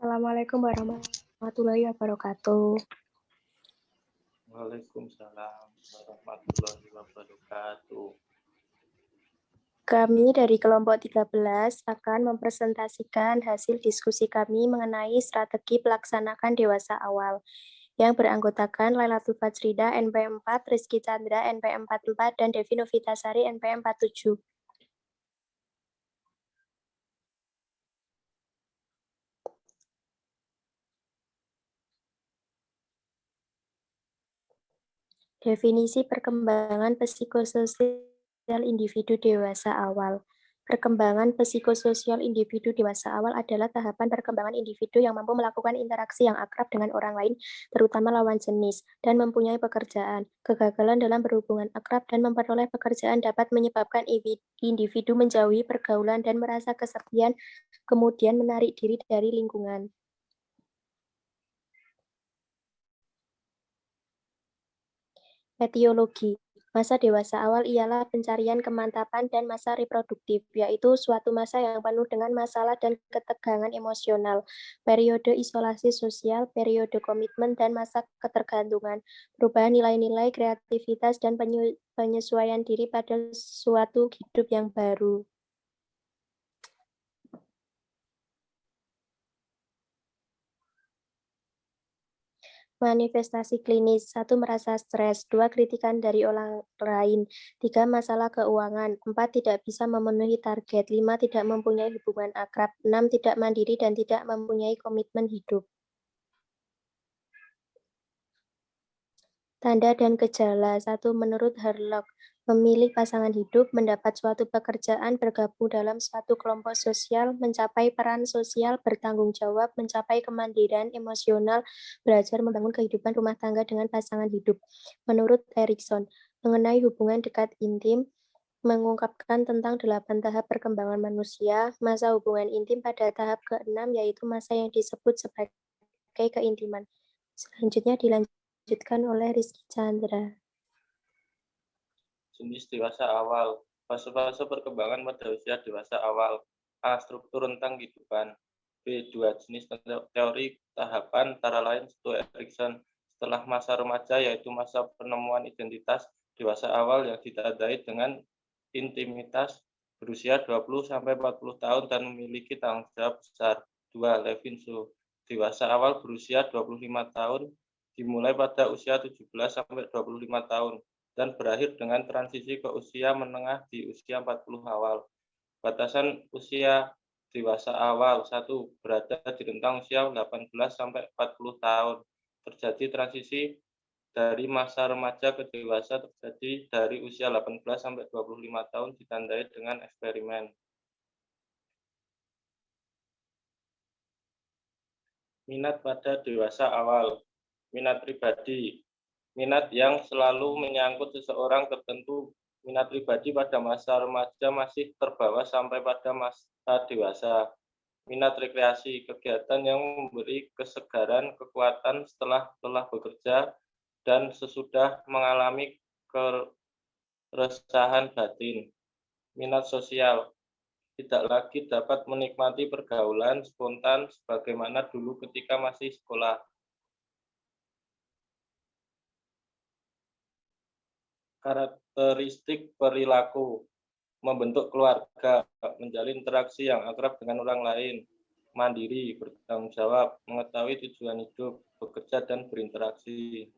Assalamualaikum warahmatullahi wabarakatuh. Waalaikumsalam warahmatullahi wabarakatuh. Kami dari kelompok 13 akan mempresentasikan hasil diskusi kami mengenai strategi pelaksanakan dewasa awal yang beranggotakan Lailatul Fajrida NPM 4, Rizky Chandra NPM 44, dan Devi Novitasari NPM 47. Definisi perkembangan psikososial individu dewasa awal. Perkembangan psikososial individu dewasa awal adalah tahapan perkembangan individu yang mampu melakukan interaksi yang akrab dengan orang lain, terutama lawan jenis, dan mempunyai pekerjaan. Kegagalan dalam berhubungan akrab dan memperoleh pekerjaan dapat menyebabkan individu menjauhi pergaulan dan merasa kesepian, kemudian menarik diri dari lingkungan. Etiologi. Masa dewasa awal ialah pencarian kemantapan dan masa reproduktif, yaitu suatu masa yang penuh dengan masalah dan ketegangan emosional, periode isolasi sosial, periode komitmen, dan masa ketergantungan, perubahan nilai-nilai, kreativitas, dan penyesuaian diri pada suatu hidup yang baru. Manifestasi klinis, 1. Merasa stres, 2. Kritikan dari orang lain, 3. Masalah keuangan, 4. Tidak bisa memenuhi target, 5. Tidak mempunyai hubungan akrab, 6. Tidak mandiri dan tidak mempunyai komitmen hidup. Tanda dan gejala, 1. Menurut Harlock, memilih pasangan hidup, mendapat suatu pekerjaan, bergabung dalam suatu kelompok sosial, mencapai peran sosial, bertanggung jawab, mencapai kemandirian emosional, belajar membangun kehidupan rumah tangga dengan pasangan hidup. Menurut Erikson, mengenai hubungan dekat intim, mengungkapkan tentang 8 tahap perkembangan manusia, masa hubungan intim pada tahap ke-6, yaitu masa yang disebut sebagai keintiman. Selanjutnya dilanjutkan oleh Rizky Chandra. Jenis dewasa awal. Fase-fase perkembangan pada usia dewasa awal. A. Struktur rentang kehidupan. B. 2 jenis teori tahapan, antara lain Stu Erikson. Setelah masa remaja, yaitu masa penemuan identitas dewasa awal yang ditandai dengan intimitas, berusia 20-40 tahun dan memiliki tanggung jawab besar. 2. Levinson. Dewasa awal berusia 25 tahun, dimulai pada usia 17-25 tahun, dan berakhir dengan transisi ke usia menengah di usia 40 awal. Batasan usia dewasa awal. 1. Berada di rentang usia 18-40 tahun. Terjadi transisi dari masa remaja ke dewasa terjadi dari usia 18-25 tahun ditandai dengan eksperimen. Minat pada dewasa awal. Minat pribadi. Minat yang selalu menyangkut seseorang tertentu. Minat pribadi pada masa remaja masih terbawa sampai pada masa dewasa. Minat rekreasi, kegiatan yang memberi kesegaran, kekuatan setelah lelah bekerja dan sesudah mengalami keresahan batin. Minat sosial, tidak lagi dapat menikmati pergaulan spontan sebagaimana dulu ketika masih sekolah. Karakteristik perilaku, membentuk keluarga, menjalin interaksi yang akrab dengan orang lain, mandiri, bertanggung jawab, mengetahui tujuan hidup, bekerja dan berinteraksi.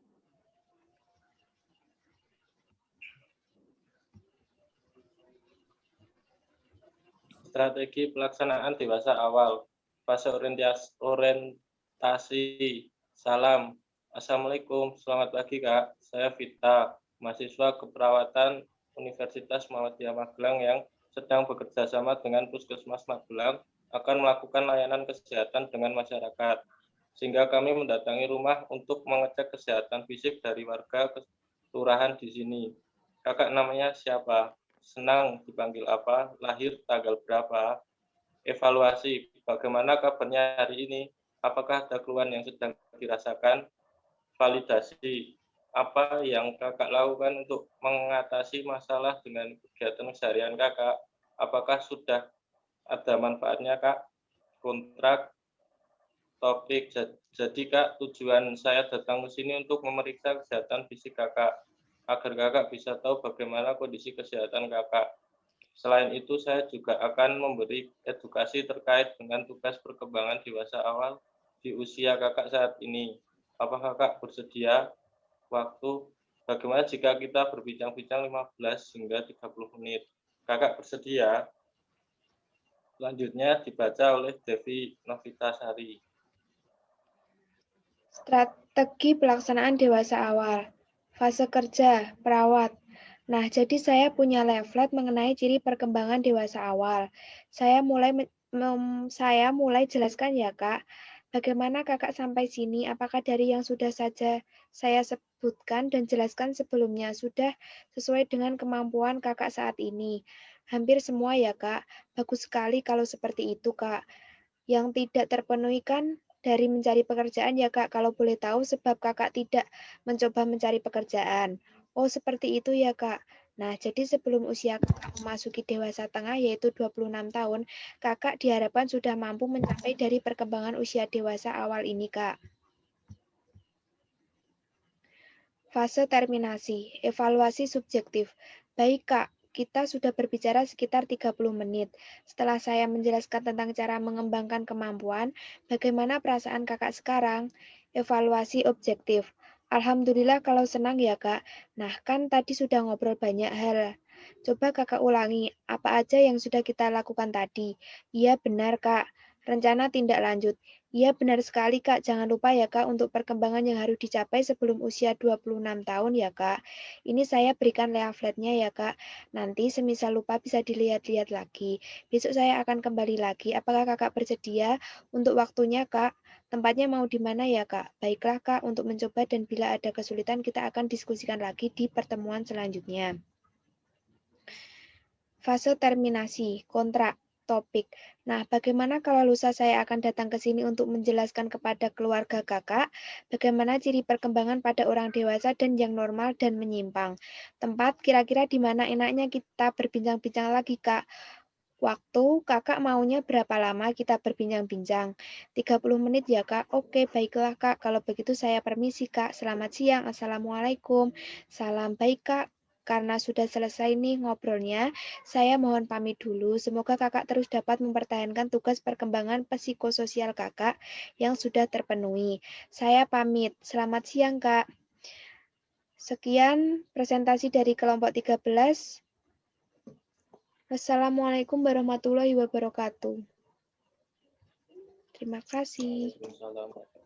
Strategi pelaksanaan dewasa awal. Fase orientasi. Salam. Assalamualaikum. Selamat pagi, Kak. Saya Vita, mahasiswa keperawatan Universitas Muhammadiyah Magelang yang sedang bekerja sama dengan Puskesmas Magelang akan melakukan layanan kesehatan dengan masyarakat. Sehingga kami mendatangi rumah untuk mengecek kesehatan fisik dari warga kelurahan di sini. Kakak namanya siapa? Senang dipanggil apa? Lahir tanggal berapa? Evaluasi, bagaimana kabarnya hari ini? Apakah ada keluhan yang sedang dirasakan? Validasi, apa yang kakak lakukan untuk mengatasi masalah dengan kegiatan keseharian kakak? Apakah sudah ada manfaatnya, Kak? Kontrak, topik. Jadi Kak, tujuan saya datang ke sini untuk memeriksa kesehatan fisik Kakak, agar Kakak bisa tahu bagaimana kondisi kesehatan Kakak. Selain itu, saya juga akan memberi edukasi terkait dengan tugas perkembangan dewasa awal di usia Kakak saat ini. Apakah Kakak bersedia waktu? Bagaimana jika kita berbincang-bincang 15 hingga 30 menit? Kakak bersedia? Selanjutnya dibaca oleh Devi Novitasari. Strategi pelaksanaan dewasa awal. Fase kerja, perawat. Nah, jadi saya punya leaflet mengenai ciri perkembangan dewasa awal. Saya mulai jelaskan ya, Kak. Bagaimana Kakak sampai sini? Apakah dari yang sudah saja saya sebutkan dan jelaskan sebelumnya sudah sesuai dengan kemampuan Kakak saat ini? Hampir semua ya, Kak. Bagus sekali kalau seperti itu, Kak. Yang tidak terpenuhi kan dari mencari pekerjaan ya Kak, kalau boleh tahu sebab Kakak tidak mencoba mencari pekerjaan. Oh, seperti itu ya Kak. Nah, jadi sebelum usia Kakak memasuki dewasa tengah yaitu 26 tahun, Kakak diharapkan sudah mampu mencapai dari perkembangan usia dewasa awal ini Kak. Fase terminasi, evaluasi subjektif. Baik Kak, kita sudah berbicara sekitar 30 menit. Setelah saya menjelaskan tentang cara mengembangkan kemampuan, bagaimana perasaan Kakak sekarang? Evaluasi objektif. Alhamdulillah kalau senang ya Kak. Nah kan tadi sudah ngobrol banyak hal. Coba Kakak ulangi, apa aja yang sudah kita lakukan tadi? Iya benar Kak. Rencana tindak lanjut. Iya benar sekali Kak, jangan lupa ya Kak untuk perkembangan yang harus dicapai sebelum usia 26 tahun ya Kak. Ini saya berikan leafletnya ya Kak. Nanti semisal lupa bisa dilihat-lihat lagi. Besok saya akan kembali lagi. Apakah Kakak bersedia untuk waktunya Kak? Tempatnya mau di mana ya Kak? Baiklah Kak untuk mencoba dan bila ada kesulitan kita akan diskusikan lagi di pertemuan selanjutnya. Fase terminasi, kontrak, topik. Nah, bagaimana kalau lusa saya akan datang ke sini untuk menjelaskan kepada keluarga Kakak bagaimana ciri perkembangan pada orang dewasa dan yang normal dan menyimpang. Tempat kira-kira di mana enaknya kita berbincang-bincang lagi, Kak. Waktu, Kakak maunya berapa lama kita berbincang-bincang? 30 menit ya, Kak? Oke, baiklah, Kak. Kalau begitu saya permisi, Kak. Selamat siang. Assalamualaikum. Salam baik, Kak. Karena sudah selesai nih ngobrolnya, saya mohon pamit dulu. Semoga Kakak terus dapat mempertahankan tugas perkembangan psikososial Kakak yang sudah terpenuhi. Saya pamit. Selamat siang, Kak. Sekian presentasi dari kelompok 13. Wassalamualaikum warahmatullahi wabarakatuh. Terima kasih. Waalaikumsalam.